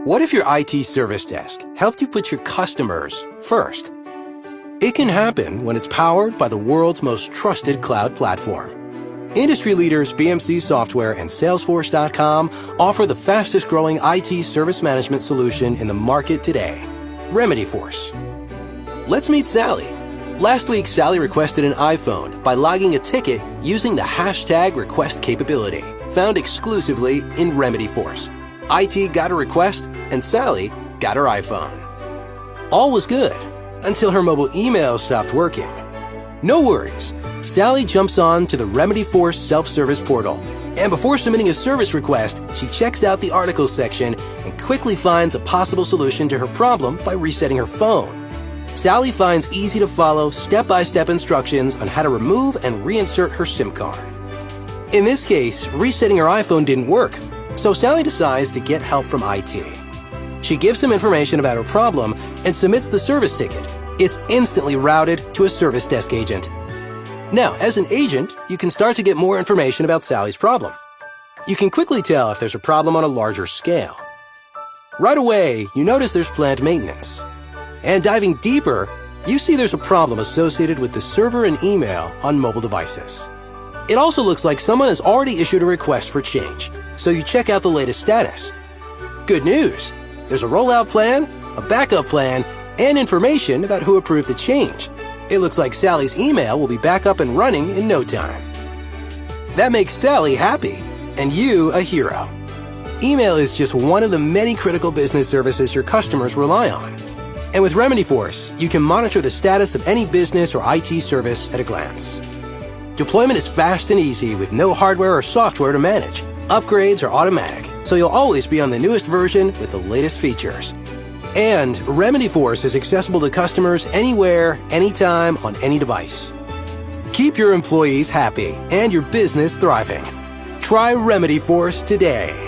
What if your IT service desk helped you put your customers first? It can happen when it's powered by the world's most trusted cloud platform. Industry leaders BMC Software and Salesforce.com offer the fastest growing IT service management solution in the market today, RemedyForce. Let's meet Sally. Last week, Sally requested an iPhone by logging a ticket using the hashtag request capability, found exclusively in RemedyForce. IT got a request, and Sally got her iPhone. All was good until her mobile email stopped working. No worries. Sally jumps on to the RemedyForce self-service portal, and before submitting a service request, she checks out the articles section and quickly finds a possible solution to her problem by resetting her phone. Sally finds easy-to-follow, step-by-step instructions on how to remove and reinsert her SIM card. In this case, resetting her iPhone didn't work, so Sally decides to get help from IT. She gives some information about her problem and submits the service ticket. It's instantly routed to a service desk agent. Now, as an agent, you can start to get more information about Sally's problem. You can quickly tell if there's a problem on a larger scale. Right away, you notice there's planned maintenance. And diving deeper, you see there's a problem associated with the server and email on mobile devices. It also looks like someone has already issued a request for change, so you check out the latest status. Good news! There's a rollout plan, a backup plan, and information about who approved the change. It looks like Sally's email will be back up and running in no time. That makes Sally happy, and you a hero. Email is just one of the many critical business services your customers rely on. And with RemedyForce, you can monitor the status of any business or IT service at a glance. Deployment is fast and easy with no hardware or software to manage. Upgrades are automatic, so you'll always be on the newest version with the latest features. And RemedyForce is accessible to customers anywhere, anytime, on any device. Keep your employees happy and your business thriving. Try RemedyForce today.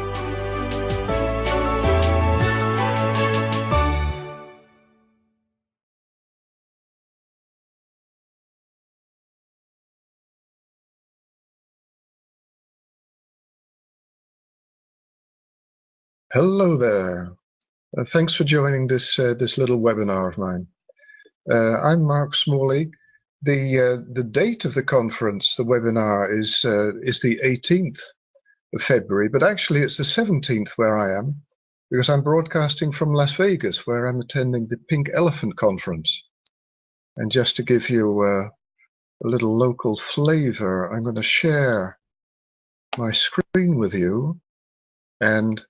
Hello there. Thanks for joining this little webinar of mine. I'm Mark Smalley. The date of the conference, the webinar, is the 18th of February, but actually it's the 17th where I am, because I'm broadcasting from Las Vegas, where I'm attending the Pink Elephant Conference. And just to give you a little local flavor, I'm going to share my screen with you and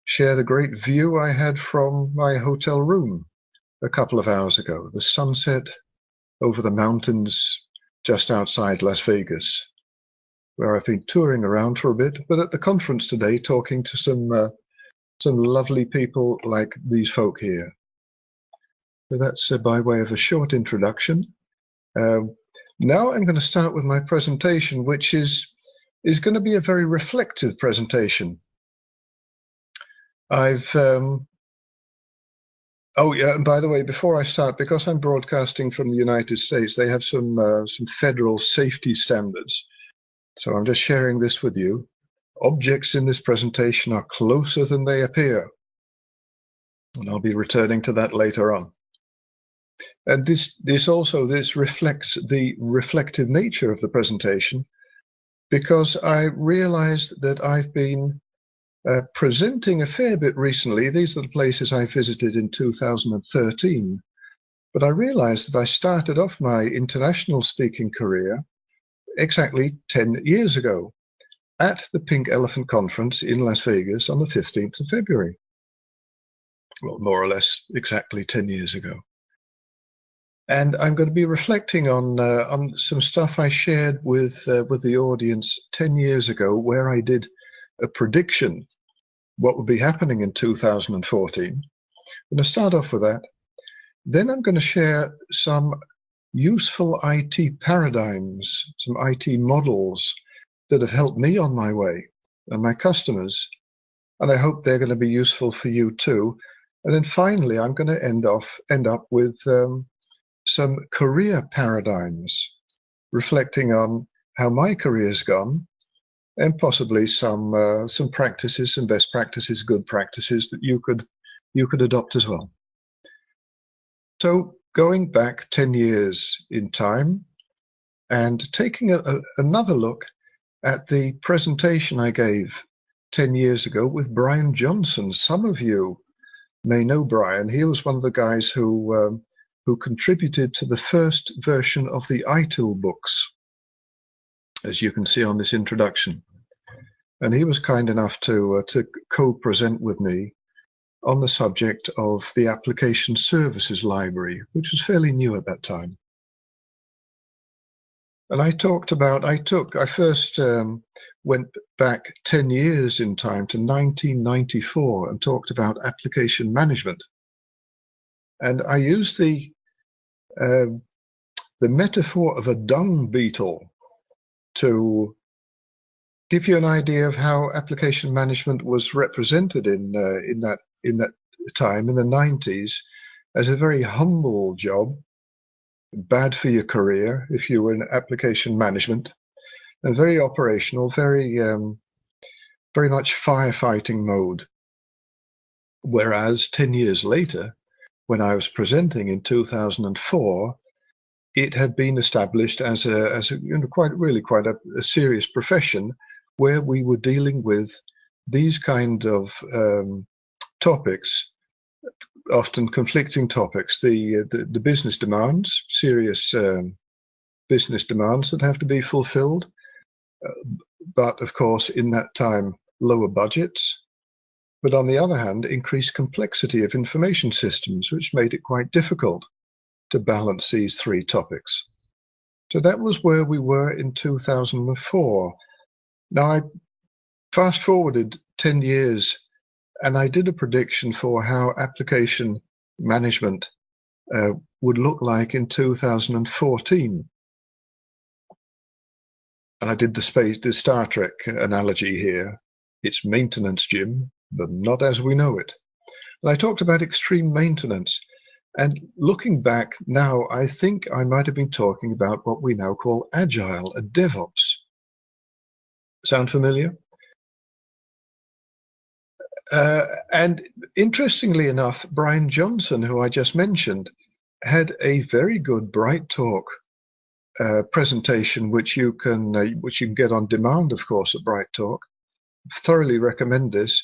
share the great view I had from my hotel room a couple of hours ago, the sunset over the mountains just outside Las Vegas, where I've been touring around for a bit, but at the conference today talking to some lovely people like these folk here. So that's by way of a short introduction. Now I'm going to start with my presentation, which is going to be a very reflective presentation. Oh yeah, and by the way, before I start, because I'm broadcasting from the United States, they have some federal safety standards. So I'm just sharing this with you. Objects in this presentation are closer than they appear. And I'll be returning to that later on. And this reflects the reflective nature of the presentation, because I realized that I've been presenting a fair bit recently. These are the places I visited in 2013. But I realized that I started off my international speaking career exactly 10 years ago at the Pink Elephant Conference in Las Vegas on the 15th of February. Well, more or less exactly 10 years ago. And I'm going to be reflecting on some stuff I shared with the audience 10 years ago, where I did a prediction what would be happening in 2014. I'm going to start off with that. Then I'm going to share some useful IT paradigms, some IT models that have helped me on my way and my customers, and I hope they're going to be useful for you too. And then finally, I'm going to end up with some career paradigms, reflecting on how my career's gone and possibly some practices, some best practices, good practices that you could adopt as well. So going back 10 years in time and taking another look at the presentation I gave 10 years ago with Brian Johnson. Some of you may know Brian. He was one of the guys who contributed to the first version of the ITIL books, as you can see on this introduction. And he was kind enough to co-present with me on the subject of the Application Services Library, which was fairly new at that time. And I first went back 10 years in time to 1994 and talked about application management. And I used the metaphor of a dung beetle to give you an idea of how application management was represented in that time in the 90s as a very humble job, bad for your career if you were in application management, and very operational, very much firefighting mode. Whereas 10 years later, when I was presenting in 2004, it had been established as a quite a serious profession, where we were dealing with these kind of topics, often conflicting topics, the business demands, serious business demands that have to be fulfilled, but of course in that time lower budgets, but on the other hand increased complexity of information systems, which made it quite difficult to balance these three topics. So that was where we were in 2004. Now I fast forwarded 10 years and I did a prediction for how application management would look like in 2014. And I did the Star Trek analogy here. It's maintenance, Jim, but not as we know it. And I talked about extreme maintenance. And looking back now, I think I might have been talking about what we now call agile, a DevOps. Sound familiar? And interestingly enough, Brian Johnson, who I just mentioned, had a very good Bright Talk presentation, which you can get on demand, of course, at Bright Talk. Thoroughly recommend this.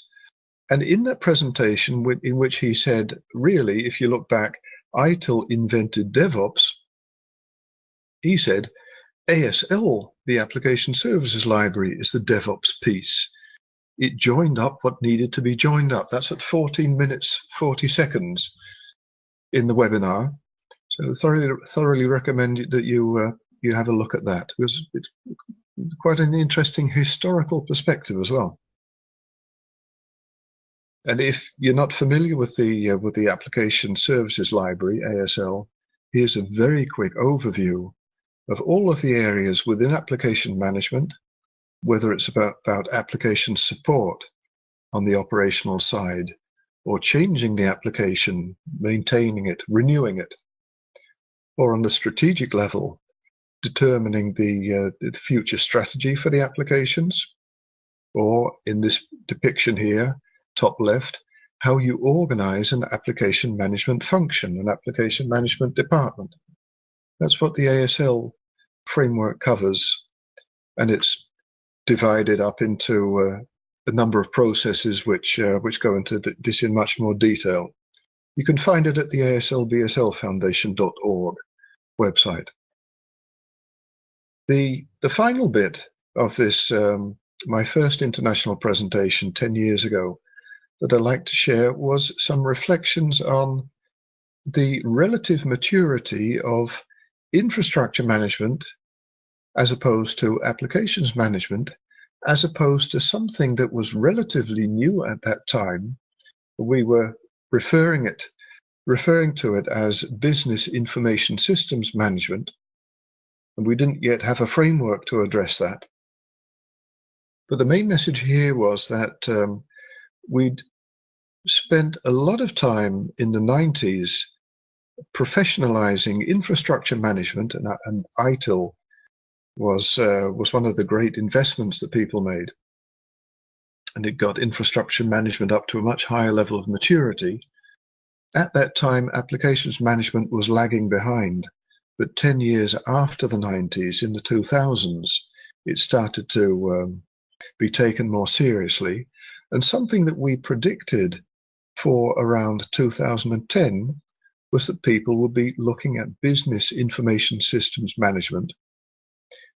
And in that presentation, in which he said, really, if you look back, ITIL invented DevOps. He said, ASL, the Application Services Library, is the DevOps piece. It joined up what needed to be joined up. That's at 14 minutes, 40 seconds in the webinar. So thoroughly recommend that you have a look at that. It's quite an interesting historical perspective as well. And if you're not familiar with the Application Services Library, ASL, here's a very quick overview of all of the areas within application management, whether it's about application support on the operational side, or changing the application, maintaining it, renewing it, or on the strategic level, determining the future strategy for the applications, or in this depiction here, top left, how you organize an application management function, an application management department. That's what the ASL framework covers, and it's divided up into a number of processes which go into this in much more detail. You can find it at the aslbslfoundation.org website. The final bit of this, my first international presentation 10 years ago, that I'd like to share was some reflections on the relative maturity of infrastructure management as opposed to applications management, as opposed to something that was relatively new at that time. We were referring to it as business information systems management, and we didn't yet have a framework to address that. But the main message here was that we'd spent a lot of time in the 90s professionalizing infrastructure management and ITIL was one of the great investments that people made, and it got infrastructure management up to a much higher level of maturity. At that time, applications management was lagging behind, but 10 years after the 90s, in the 2000s, it started to be taken more seriously. And something that we predicted for around 2010 was that people would be looking at business information systems management.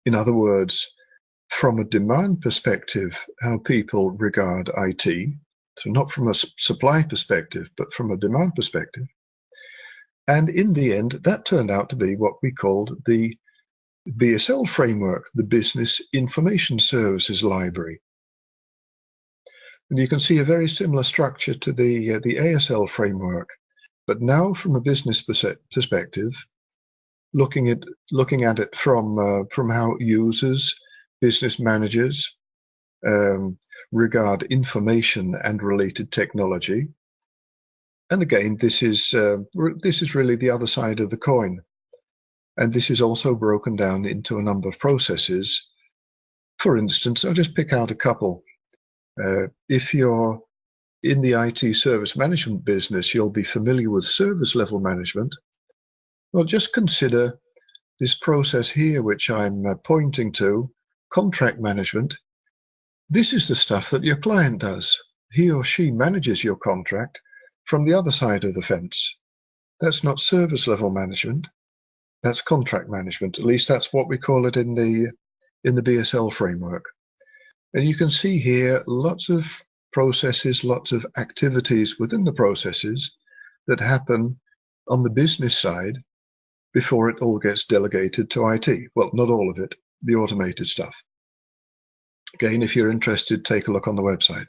In other words, from a demand perspective, how people regard IT, so not from a supply perspective, but from a demand perspective. And in the end, that turned out to be what we called the BSL framework, the Business Information Services Library. And you can see a very similar structure to the ASL framework, but now from a business perspective, looking at it from how users, business managers regard information and related technology. And again, this is really the other side of the coin. And this is also broken down into a number of processes. For instance, I'll just pick out a couple. If you're in the IT service management business, you'll be familiar with service level management. Well, just consider this process here, which I'm pointing to, contract management. This is the stuff that your client does. He or she manages your contract from the other side of the fence. That's not service level management. That's contract management. At least that's what we call it in the BSL framework. And you can see here lots of processes, lots of activities within the processes that happen on the business side before it all gets delegated to IT. Well, not all of it, the automated stuff. Again, if you're interested, take a look on the website.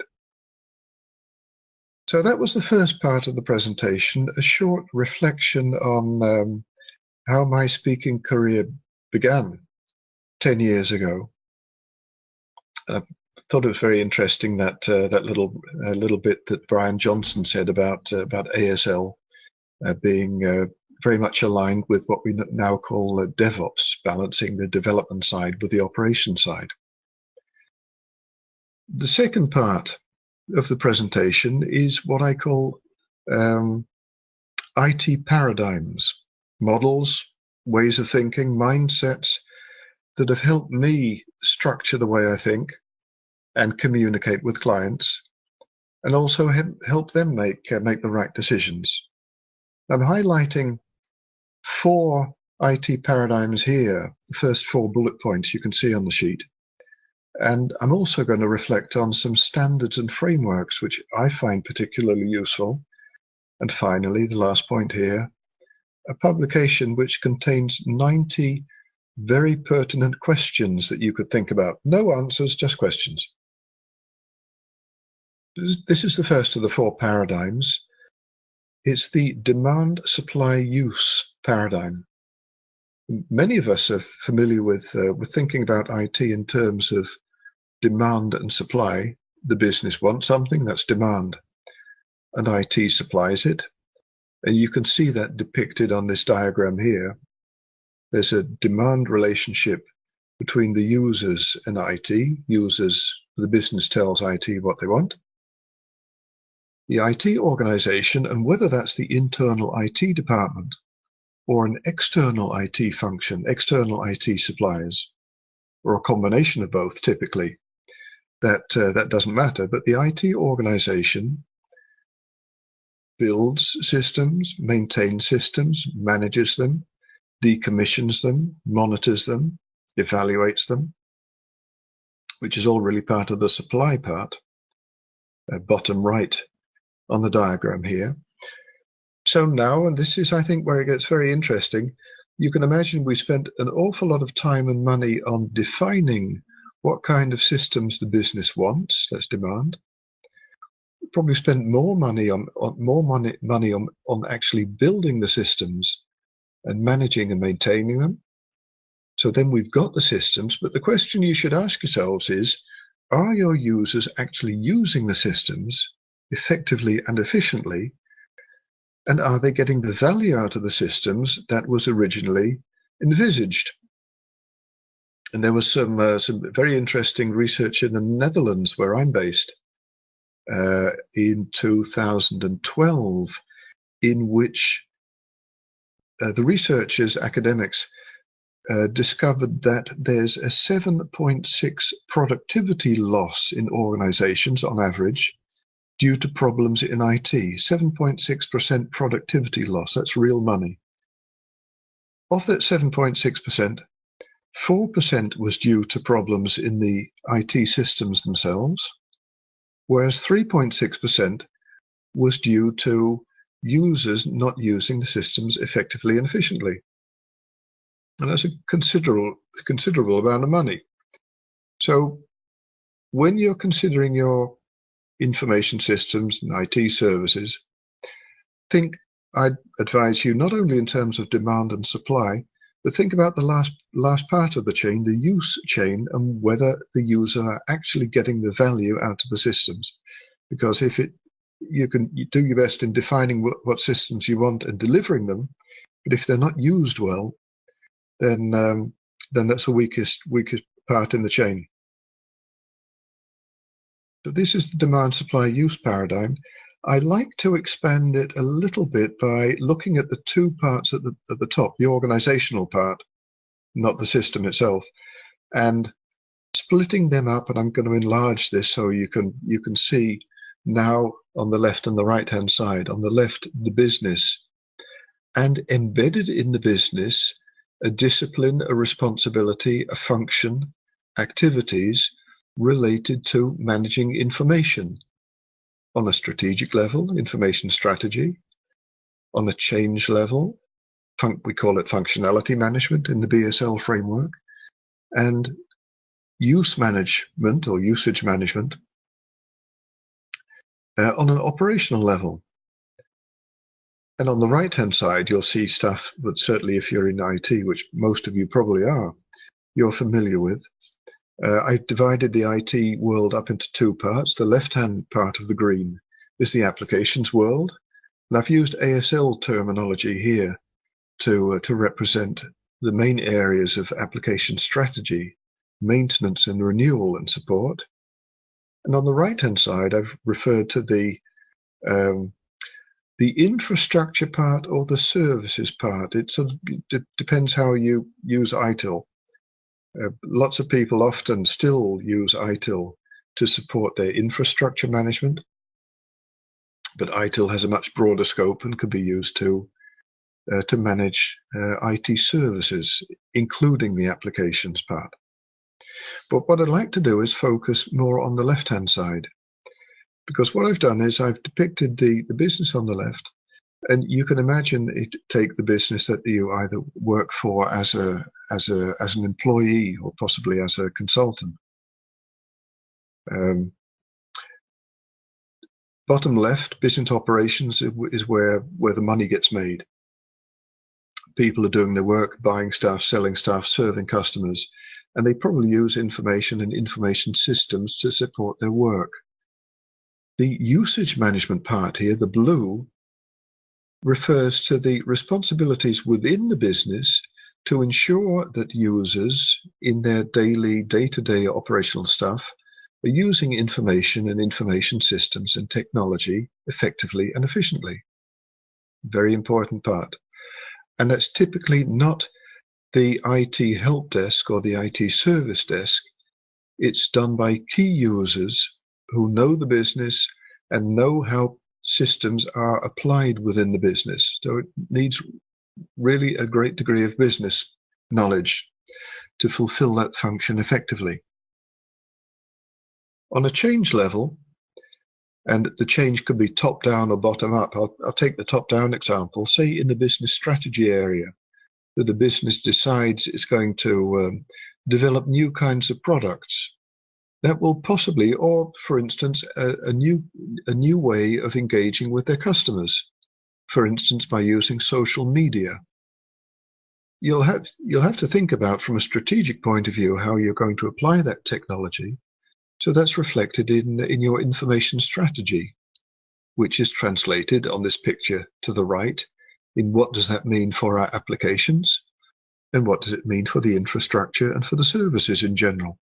So that was the first part of the presentation, a short reflection on how my speaking career began 10 years ago. I thought it was very interesting that that little bit that Brian Johnson said about ASL being very much aligned with what we now call DevOps, balancing the development side with the operation side. The second part of the presentation is what I call IT paradigms, models, ways of thinking, mindsets that have helped me structure the way I think and communicate with clients, and also help them make the right decisions. I'm highlighting 4 IT paradigms here, the first 4 bullet points you can see on the sheet. And I'm also going to reflect on some standards and frameworks which I find particularly useful. And finally, the last point here, a publication which contains 90 very pertinent questions that you could think about. No answers, just questions. This is the first of the 4 paradigms. It's the demand, supply, use paradigm. Many of us are familiar with thinking about IT in terms of demand and supply. The business wants something, that's demand, and IT supplies it. And you can see that depicted on this diagram here. There's a demand relationship between the users and IT. The business tells IT what they want. The IT organization, and whether that's the internal IT department or an external IT function, external IT suppliers, or a combination of both typically, that doesn't matter. But the IT organization builds systems, maintains systems, manages them, decommissions them, monitors them, evaluates them, which is all really part of the supply part, bottom right on the diagram here. So now, and this is, I think, where it gets very interesting, you can imagine we spent an awful lot of time and money on defining what kind of systems the business wants, that's demand. Probably spent more money on actually building the systems and managing and maintaining them. So then we've got the systems, but the question you should ask yourselves is, are your users actually using the systems effectively and efficiently? And are they getting the value out of the systems that was originally envisaged? And there was some very interesting research in the Netherlands, where I'm based, in 2012, in which the researchers, academics, discovered that there's a 7.6 productivity loss in organizations on average due to problems in IT. 7.6% productivity loss, that's real money. Of that 7.6%, 4% was due to problems in the IT systems themselves, whereas 3.6% was due to users not using the systems effectively and efficiently. And that's a considerable amount of money. So when you're considering your information systems and IT services, I'd advise you not only in terms of demand and supply, but think about the last part of the chain, the use chain, and whether the user are actually getting the value out of the systems. Because you can do your best in defining what systems you want and delivering them, but if they're not used well, then that's the weakest part in the chain. So this is the demand, supply, use paradigm. I like to expand it a little bit by looking at the two parts at the top, the organizational part, not the system itself, and splitting them up. And I'm going to enlarge this so you can see now on the left and the right hand side. On the left, the business, and embedded in the business, a discipline, a responsibility, a function, activities related to managing information. On a strategic level, information strategy. On a change level, we call it functionality management in the BSL framework. And use management or usage management on an operational level. And on the right-hand side, you'll see stuff that certainly if you're in IT, which most of you probably are, you're familiar with. I've divided the IT world up into two parts. The left-hand part of the green is the applications world. And I've used ASL terminology here to represent the main areas of application strategy, maintenance and renewal and support. And on the right-hand side, I've referred to the infrastructure part or the services part. It sort of depends how you use ITIL. Lots of people often still use ITIL to support their infrastructure management, but ITIL has a much broader scope and could be used to manage IT services, including the applications part. But what I'd like to do is focus more on the left-hand side, because what I've done is I've depicted the business on the left, and you can imagine take the business that you either work for as an employee or possibly as a consultant. Bottom left, business operations is where the money gets made. People are doing their work, buying stuff, selling stuff, serving customers, and they probably use information and information systems to support their work. The usage management part here, the blue, refers to the responsibilities within the business to ensure that users in their daily, day-to-day operational stuff are using information and information systems and technology effectively and efficiently. Very important part. And that's typically not the IT help desk or the IT service desk. It's done by key users who know the business and know how systems are applied within the business. So it needs really a great degree of business knowledge to fulfill that function effectively. On a change level, and the change could be top down or bottom up. I'll take the top down example. Say in the business strategy area, that the business decides it's going to develop new kinds of products. That will possibly, or for instance, a new way of engaging with their customers, for instance, by using social media. You'll have to think about, from a strategic point of view, how you're going to apply that technology. So that's reflected in your information strategy, which is translated on this picture to the right in what does that mean for our applications, and what does it mean for the infrastructure and for the services in general.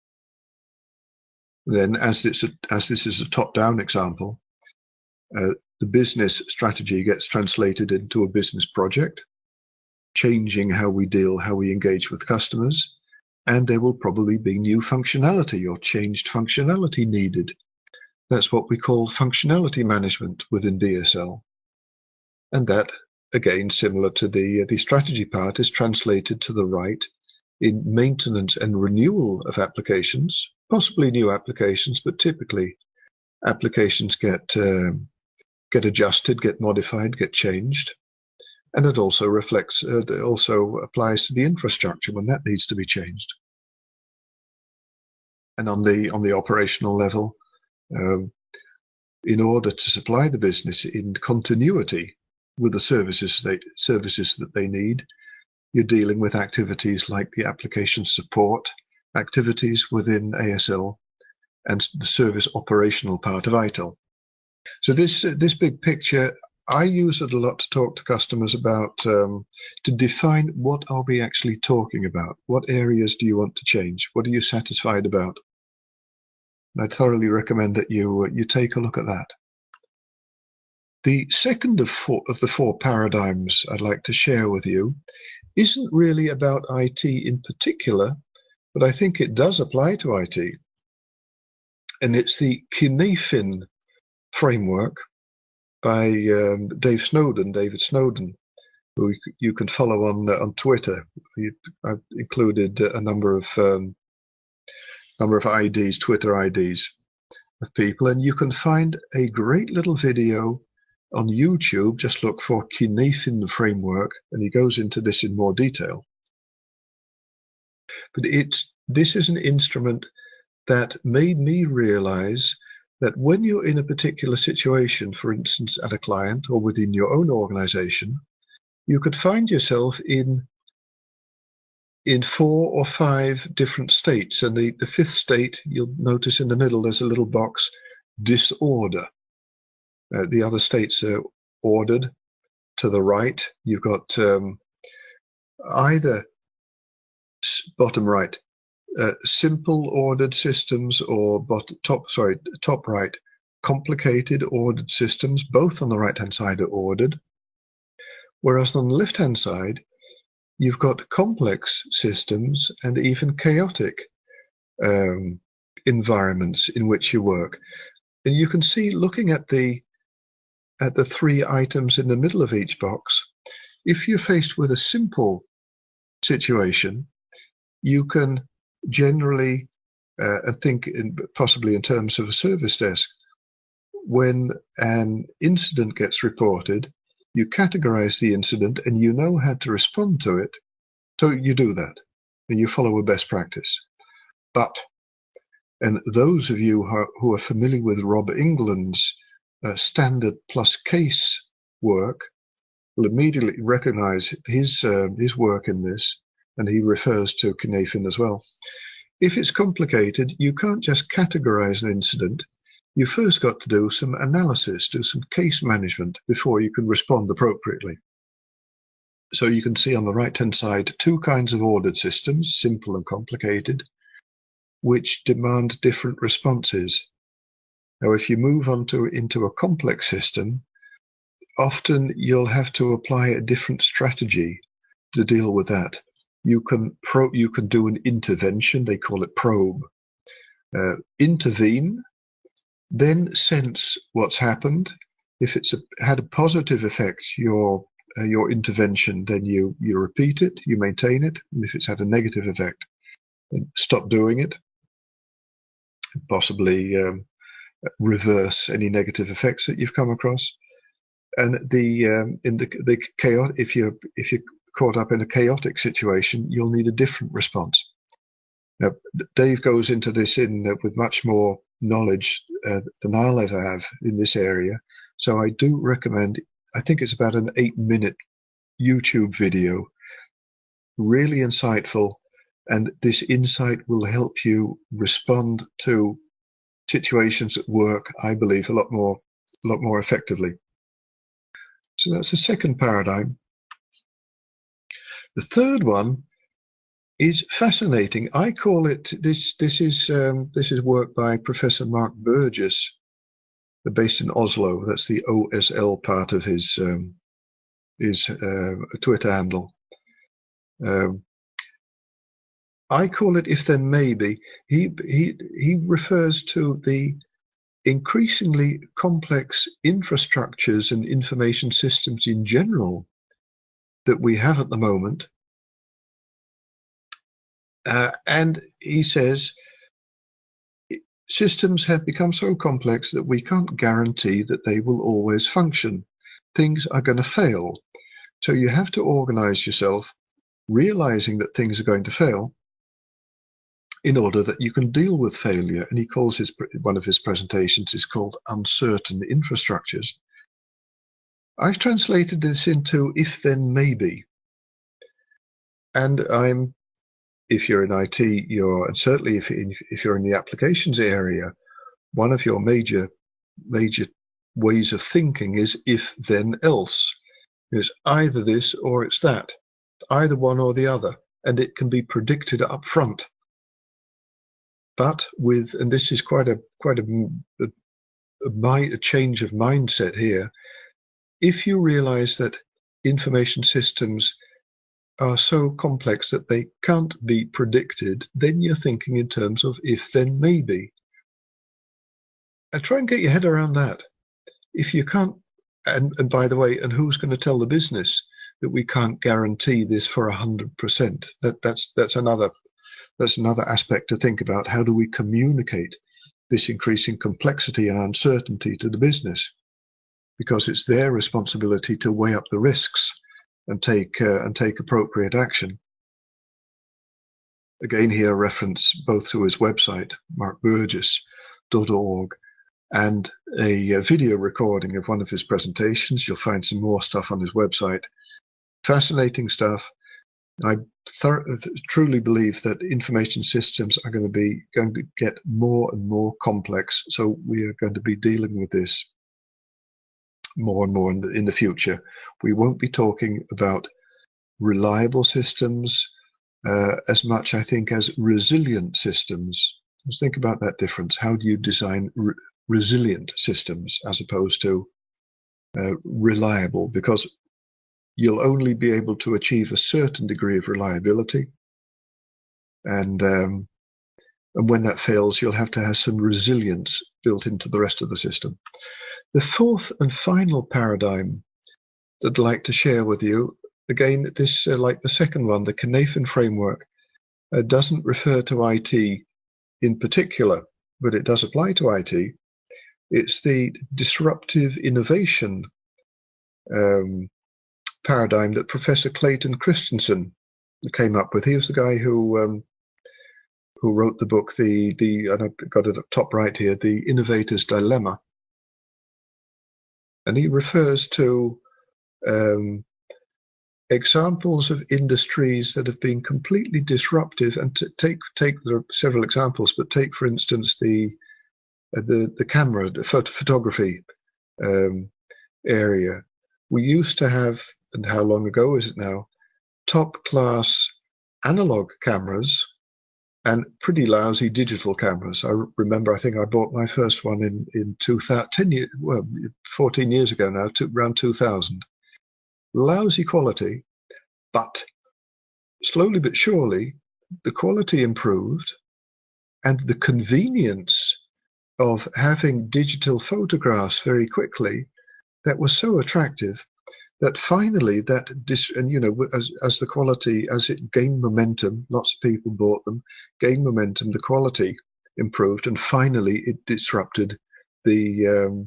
Then, as this is a top-down example, the business strategy gets translated into a business project, changing how we deal, how we engage with customers, and there will probably be new functionality or changed functionality needed. That's what we call functionality management within DSL. And that, again, similar to the strategy part, is translated to the right in maintenance and renewal of applications, possibly new applications, but typically applications get adjusted, get modified, get changed. And it also reflects, also applies to the infrastructure when that needs to be changed. And on the operational level, in order to supply the business in continuity with the services that they need, you're dealing with activities like the application support activities within ASL and the service operational part of ITIL. So this big picture, I use it a lot to talk to customers about, to define what are we actually talking about? What areas do you want to change? What are you satisfied about? And I thoroughly recommend that you take a look at that. The second of the four paradigms I'd like to share with you isn't really about IT in particular, but I think it does apply to IT. And it's the Kinefin framework by David Snowden, who you can follow on Twitter. I've included a number of IDs, Twitter IDs of people, and you can find a great little video on YouTube. Just look for Kinefin framework, and he goes into this in more detail. But this is an instrument that made me realize that when you're in a particular situation, for instance, at a client or within your own organization, you could find yourself in 4 or 5 different states. And the fifth state, you'll notice in the middle, there's a little box, disorder. The other states are ordered. To the right, you've got either bottom right, simple ordered systems, or top right, complicated ordered systems. Both on the right hand side are ordered, whereas on the left hand side you've got complex systems and even chaotic environments in which you work. And you can see, looking at the 3 items in the middle of each box, if you're faced with a simple situation, you can generally, think possibly in terms of a service desk, when an incident gets reported, you categorize the incident and you know how to respond to it. So you do that and you follow a best practice. But, and those of you who are familiar with Rob England's standard plus case work will immediately recognize his work in this, and he refers to Kinefin as well. If it's complicated, you can't just categorize an incident. You first got to do some analysis, do some case management before you can respond appropriately. So you can see on the right-hand side 2 kinds of ordered systems, simple and complicated, which demand different responses. Now, if you move on into a complex system, often you'll have to apply a different strategy to deal with that. You can do an intervention, they call it probe, intervene, then sense what's happened. If it's had a positive effect, your intervention, then you repeat it, you maintain it. And if it's had a negative effect, then stop doing it, possibly reverse any negative effects that you've come across. And if you're caught up in a chaotic situation, you'll need a different response. Now, Dave goes into this with much more knowledge than I'll ever have in this area. So I do recommend, I think it's about an 8-minute YouTube video, really insightful, and this insight will help you respond to situations at work, I believe, a lot more effectively. So that's the second paradigm. The third one is fascinating. I call it this. This is work by Professor Mark Burgess, based in Oslo. That's the OSL part of his Twitter handle. I call it "If Then Maybe." He refers to the increasingly complex infrastructures and information systems in general that we have at the moment. And he says systems have become so complex that we can't guarantee that they will always function. Things are going to fail. So you have to organize yourself, realizing that things are going to fail, in order that you can deal with failure. And he calls one of his presentations is called Uncertain Infrastructures. I've translated this into "If Then Maybe." And if you're in IT, and certainly if you're in the applications area, one of your major ways of thinking is "if then else." It's either this or it's that, either one or the other, and it can be predicted up front. But and this is quite a change of mindset here. If you realize that information systems are so complex that they can't be predicted, then you're thinking in terms of "if then maybe." And try and get your head around that. If you can't, and by the way, and who's going to tell the business that we can't guarantee this for 100%? That's another aspect to think about. How do we communicate this increasing complexity and uncertainty to the business? Because it's their responsibility to weigh up the risks and take appropriate action. Again, here a reference both to his website, markburgess.org, and a video recording of one of his presentations. You'll find some more stuff on his website. Fascinating stuff. I truly believe that information systems are going to get more and more complex. So we are going to be dealing with this more and more in the future. We won't be talking about reliable systems as much, I think, as resilient systems. Let's think about that difference. How do you design resilient systems as opposed to reliable? Because you'll only be able to achieve a certain degree of reliability, and when that fails, you'll have to have some resilience built into the rest of the system. The fourth and final paradigm that I'd like to share with you, again, this like the second one, the Cynefin framework, doesn't refer to IT in particular, but it does apply to IT. It's the disruptive innovation paradigm that Professor Clayton Christensen came up with. He was the guy who wrote the book, and I've got it up top right here, The Innovator's Dilemma. And he refers to examples of industries that have been completely disruptive. And there are several examples, but take, for instance, the camera, the photography area. We used to have, and how long ago is it now, top class analog cameras and pretty lousy digital cameras. I remember, I think I bought my first one in 14 years ago now, around 2000. Lousy quality, but slowly but surely the quality improved, and the convenience of having digital photographs very quickly, that was so attractive that finally as the quality, as it gained momentum, lots of people bought them, gained momentum, the quality improved, and finally it disrupted the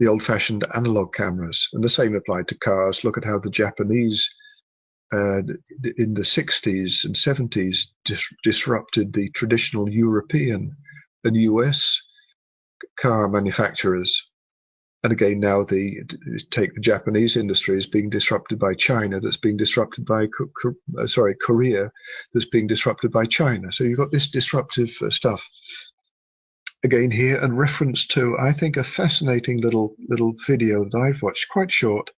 old-fashioned analog cameras. And the same applied to cars. Look at how the Japanese in the 60s and 70s disrupted the traditional European and US car manufacturers. And again, now take the Japanese industry is being disrupted by China, that's being disrupted by Korea, that's being disrupted by China. So you've got this disruptive stuff. Again here, and reference to, I think, a fascinating little video that I've watched, quite short,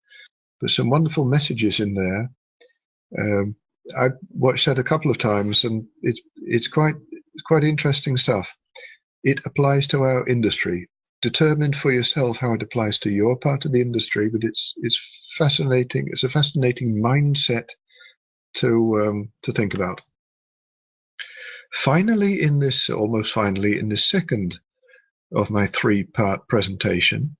but some wonderful messages in there. I've watched that a couple of times, and it's quite interesting stuff. It applies to our industry. Determine for yourself how it applies to your part of the industry, but it's fascinating. It's a fascinating mindset to think about. Finally, almost finally, in this second of my three-part presentation,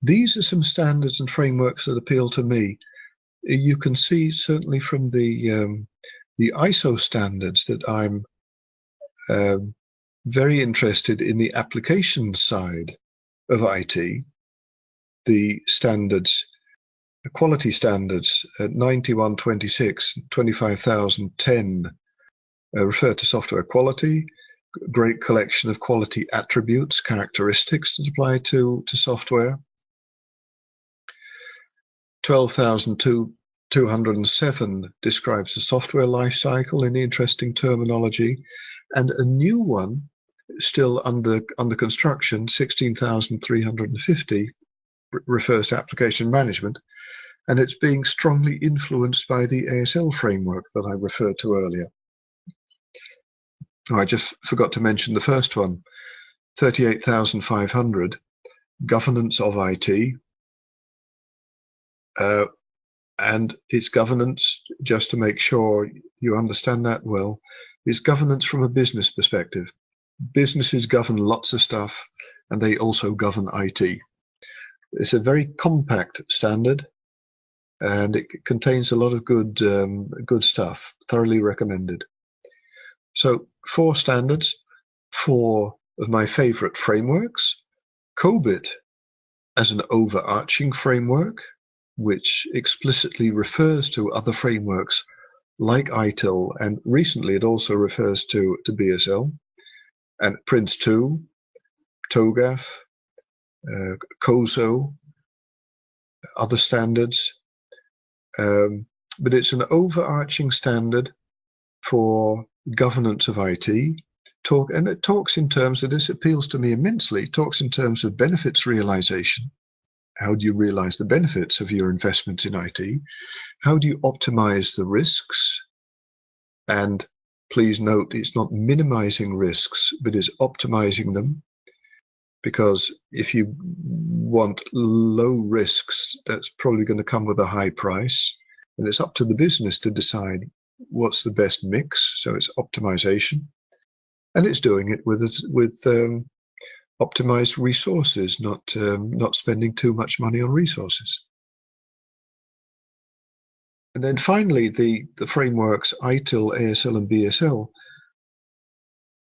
these are some standards and frameworks that appeal to me. You can see certainly from the ISO standards that I'm very interested in the application side of IT. The standards, the quality standards at 9126, 25010 refer to software quality, great collection of quality attributes, characteristics that apply to software. 12,207 describes the software lifecycle in interesting terminology, and a new one still under construction, 16,350, refers to application management, and it's being strongly influenced by the ASL framework that I referred to earlier. I just forgot to mention the first one, 38,500, governance of IT. And its governance, just to make sure you understand that well, is governance from a business perspective. Businesses govern lots of stuff, and they also govern IT. It's a very compact standard, and it contains a lot of good stuff. Thoroughly recommended. So 4 standards, 4 of my favorite frameworks. COBIT as an overarching framework, which explicitly refers to other frameworks like ITIL, and recently it also refers to BSL, and Prince2, TOGAF, COSO, other standards. But it's an overarching standard for governance of IT. And it talks in terms of this, appeals to me immensely. It talks in terms of benefits realization. How do you realize the benefits of your investments in IT? How do you optimize the risks? And please note, it's not minimizing risks, but is optimizing them. Because if you want low risks, that's probably going to come with a high price. And it's up to the business to decide what's the best mix. So it's optimization. And it's doing it with optimized resources, not spending too much money on resources. And then finally, the frameworks ITIL, ASL, and BSL,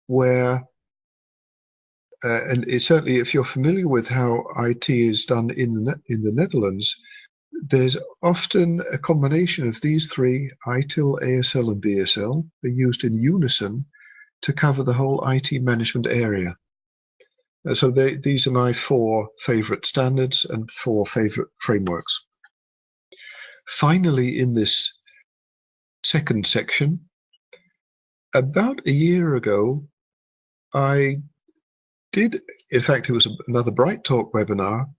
where and it's certainly, if you're familiar with how IT is done in the Netherlands, there's often a combination of these 3, ITIL, ASL, and BSL. They're used in unison to cover the whole IT management area. So these are my 4 favorite standards and 4 favorite frameworks. Finally, in this second section, about a year ago, I did, in fact, it was another Bright Talk webinar,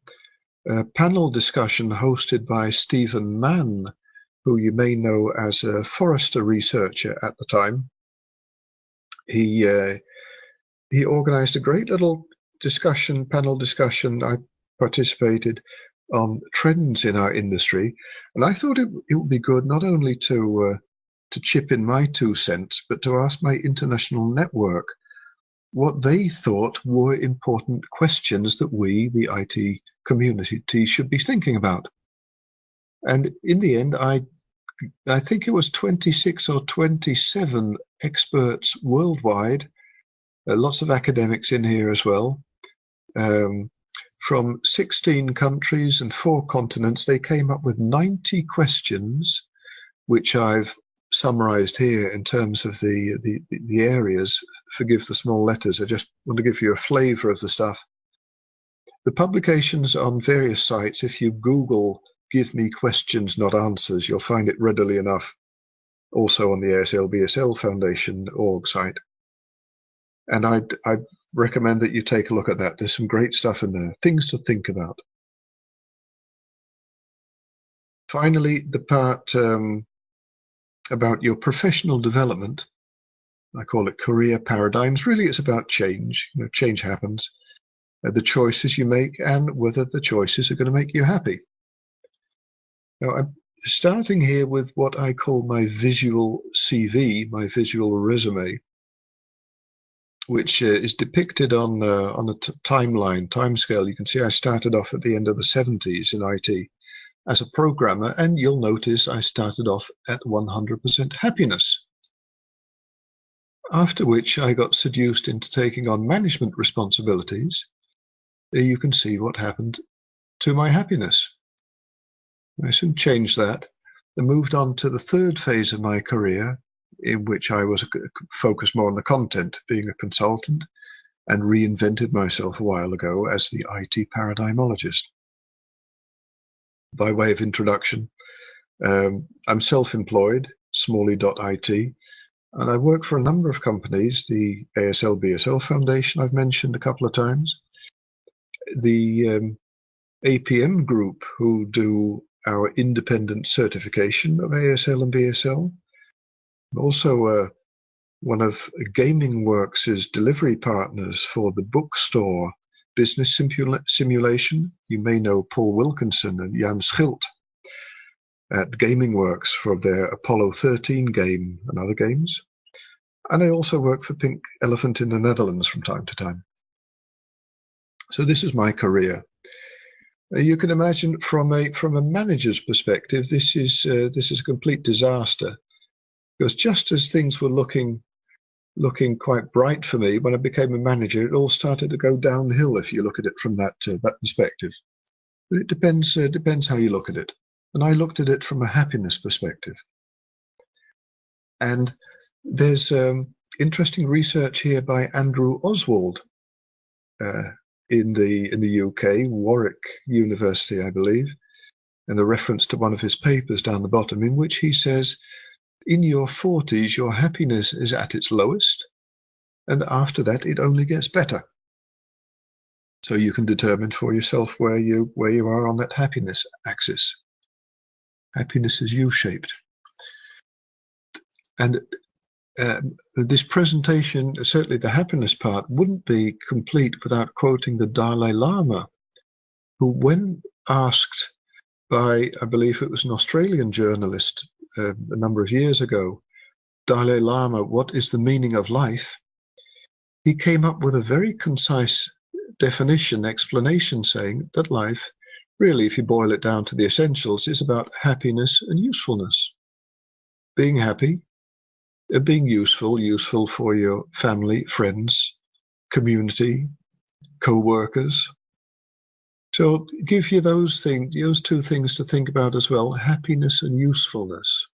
a panel discussion hosted by Stephen Mann, who you may know as a Forrester researcher at the time. He organized a great little panel discussion. I participated on trends in our industry, and I thought it would be good not only to chip in my 2 cents, but to ask my international network what they thought were important questions that we, the IT community, should be thinking about. And in the end, I think it was 26 or 27 experts worldwide, lots of academics in here as well, from 16 countries and 4 continents. They came up with 90 questions, which I've summarized here in terms of the areas. Forgive the small letters. I just want to give you a flavor of the stuff. The publications on various sites, if you Google "give me questions, not answers," you'll find it readily enough. Also on the ASL BSL Foundation org site. And I recommend that you take a look at that. There's some great stuff in there, things to think about. Finally, the part about your professional development. I call it career paradigms. Really, it's about change. Change happens. The choices you make and whether the choices are going to make you happy. Now, I'm starting here with what I call my visual CV, my visual resume, which is depicted on a timescale. You can see I started off at the end of the 70s in IT as a programmer, and you'll notice I started off at 100% happiness. After which I got seduced into taking on management responsibilities. There you can see what happened to my happiness. I soon changed that and moved on to the third phase of my career, in which I was focused more on the content, being a consultant, and reinvented myself a while ago as the IT paradigmologist. By way of introduction, I'm self-employed, Smalley.it, and I work for a number of companies, the ASL-BSL Foundation I've mentioned a couple of times, the APM group who do our independent certification of ASL and BSL, also one of Gaming Works' delivery partners for the bookstore business simulation. You may know Paul Wilkinson and Jan Schilt at Gaming Works for their Apollo 13 game and other games. And I also work for Pink Elephant in the Netherlands from time to time. So this is my career. You can imagine from a manager's perspective, this is a complete disaster, because just as things were looking quite bright for me when I became a manager, it all started to go downhill if you look at it from that perspective. But it depends how you look at it. And I looked at it from a happiness perspective. And there's interesting research here by Andrew Oswald in the UK, Warwick University, I believe, and a reference to one of his papers down the bottom, in which he says, in your 40s, your happiness is at its lowest, and after that, it only gets better. So you can determine for yourself where you are on that happiness axis. Happiness is U-shaped. And this presentation, certainly the happiness part, wouldn't be complete without quoting the Dalai Lama, who, when asked by, I believe it was an Australian journalist a number of years ago, Dalai Lama, what is the meaning of life? He came up with a very concise explanation, saying that life, really, if you boil it down to the essentials, is about happiness and usefulness. Being happy, being useful for your family, friends, community, co-workers. So give you those two things to think about as well, happiness and usefulness.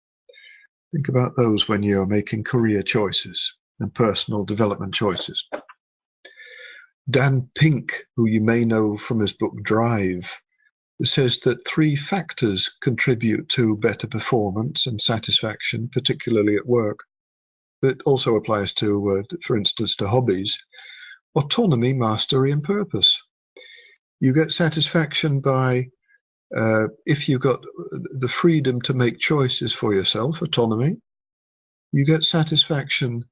Think about those when you're making career choices and personal development choices. Dan Pink, who you may know from his book Drive, says that 3 factors contribute to better performance and satisfaction, particularly at work. That also applies to, for instance, to hobbies. Autonomy, mastery, and purpose. You get satisfaction by, if you've got the freedom to make choices for yourself, autonomy. You get satisfaction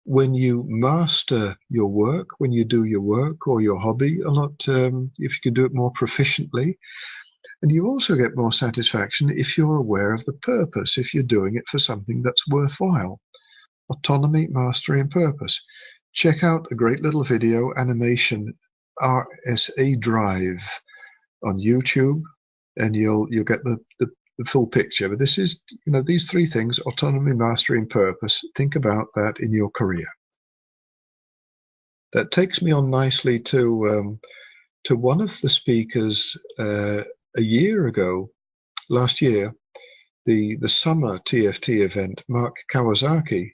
when you master your work, when you do your work or your hobby a lot, if you can do it more proficiently. And you also get more satisfaction if you're aware of the purpose, if you're doing it for something that's worthwhile. Autonomy, mastery, and purpose. Check out a great little video animation, RSA Drive, on YouTube, and you'll get the full picture. But this is, these 3 things: autonomy, mastery, and purpose. Think about that in your career. That takes me on nicely to one of the speakers a year ago, last year, the summer TFT event, Mark Kawasaki.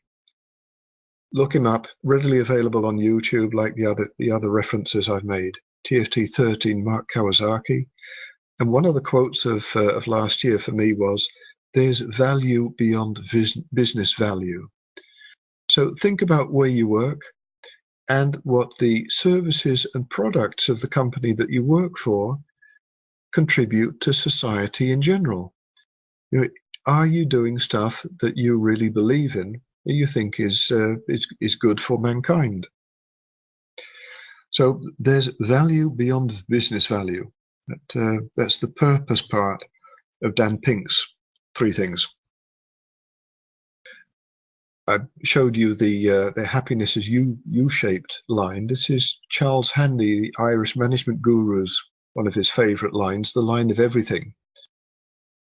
Look him up, readily available on YouTube, like the other references I've made. TFT14, Mark Kawasaki. And one of the quotes of last year for me was, "There's value beyond business value." So think about where you work and what the services and products of the company that you work for contribute to society in general. are you doing stuff that you really believe in, that you think is good for mankind? So there's value beyond business value. That's the purpose part of Dan Pink's three things. I showed you the happiness is U-shaped line. This is Charles Handy, the Irish management guru's one of his favorite lines, the line of everything.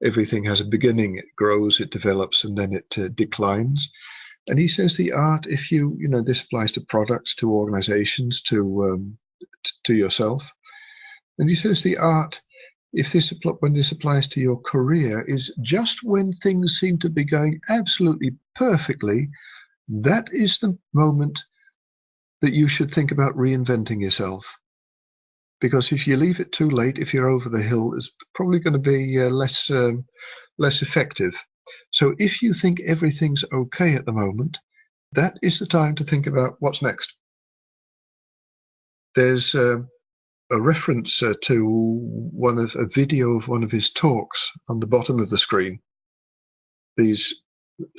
Everything has a beginning, it grows, it develops, and then it declines. And he says the art, if you know, this applies to products, to organizations, to yourself. And he says the art, when this applies to your career, is just when things seem to be going absolutely perfectly, that is the moment that you should think about reinventing yourself. Because if you leave it too late, if you're over the hill, it's probably going to be less effective. So if you think everything's okay at the moment, that is the time to think about what's next. There's a reference to a video of one of his talks on the bottom of the screen. These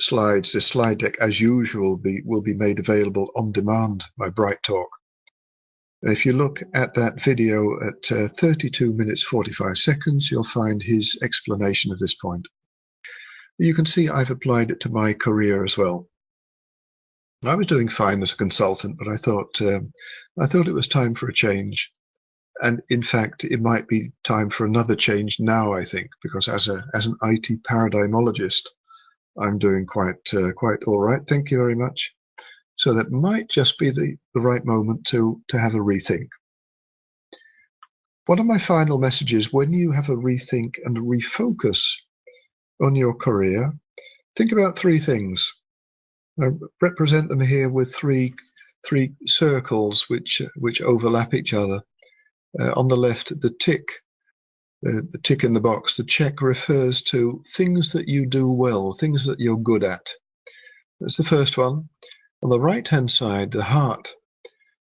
slides, this slide deck, as usual, will be made available on demand by Bright Talk. And if you look at that video at 32 minutes 45 seconds, you'll find his explanation of this point. You can see I've applied it to my career as well. I was doing fine as a consultant, but I thought it was time for a change. And in fact, it might be time for another change now, I think, because as an IT paradigmologist, I'm doing quite all right. Thank you very much. So that might just be the right moment to have a rethink. One of my final messages, when you have a rethink and refocus on your career, think about three things. I represent them here with three circles which overlap each other. On the left, the tick in the box, the check, refers to things that you do well, things that you're good at. That's the first one. On the right-hand side, the heart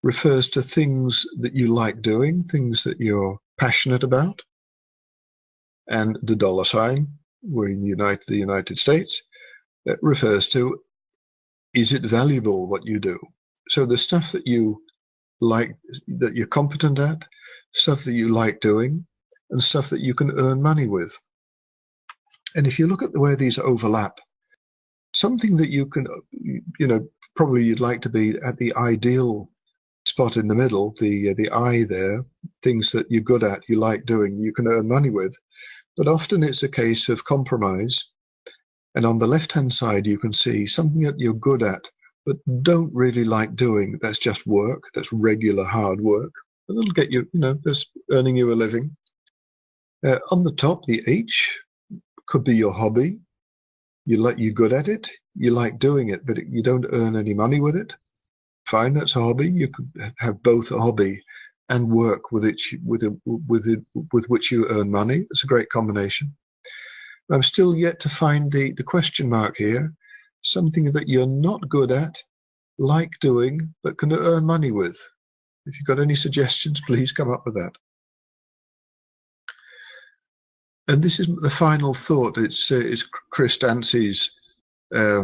refers to things that you like doing, things that you're passionate about. And the dollar sign, we're in the United States, that refers to, is it valuable what you do? So the stuff that you like, that you're competent at, stuff that you like doing, and stuff that you can earn money with. And if you look at the way these overlap, something that you can, probably you'd like to be at the ideal spot in the middle, the I there, things that you're good at, you like doing, you can earn money with. But often it's a case of compromise. And on the left-hand side, you can see something that you're good at, but don't really like doing. That's just work. That's regular hard work. And it'll get you, that's earning you a living. On the top, the H could be your hobby. You're good at it. You like doing it, but you don't earn any money with it. Fine, that's a hobby. You could have both a hobby and work with which you earn money. It's a great combination. I'm still yet to find the question mark here. Something that you're not good at, like doing, but can earn money with. If you've got any suggestions, please come up with that. And this is the final thought. It's Chris Dancy's, a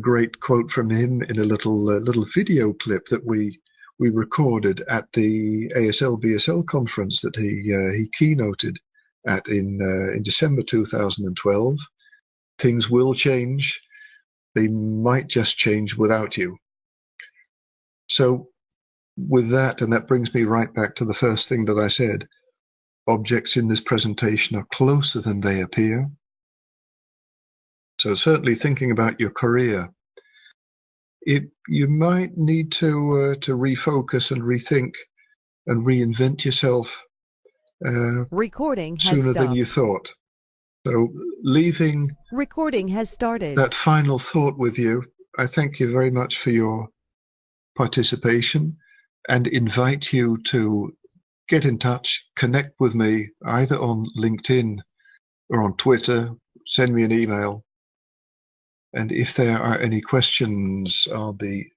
great quote from him in a little video clip that we recorded at the ASL-BSL conference that he keynoted at in December 2012. Things will change. They might just change without you. So with that, and that brings me right back to the first thing that I said, objects in this presentation are closer than they appear. So certainly thinking about your career, you might need to refocus and rethink and reinvent yourself sooner than you thought. So leaving Recording has started. That final thought with you, I thank you very much for your participation and invite you to get in touch, connect with me either on LinkedIn or on Twitter, send me an email. And if there are any questions, I'll be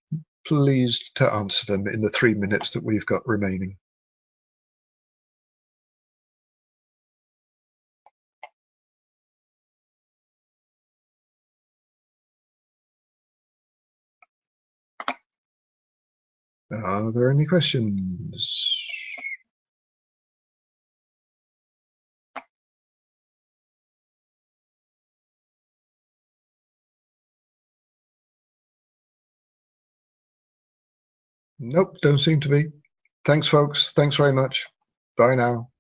pleased to answer them in the 3 minutes that we've got remaining. Are there any questions? Nope, don't seem to be. Thanks, folks. Thanks very much. Bye now.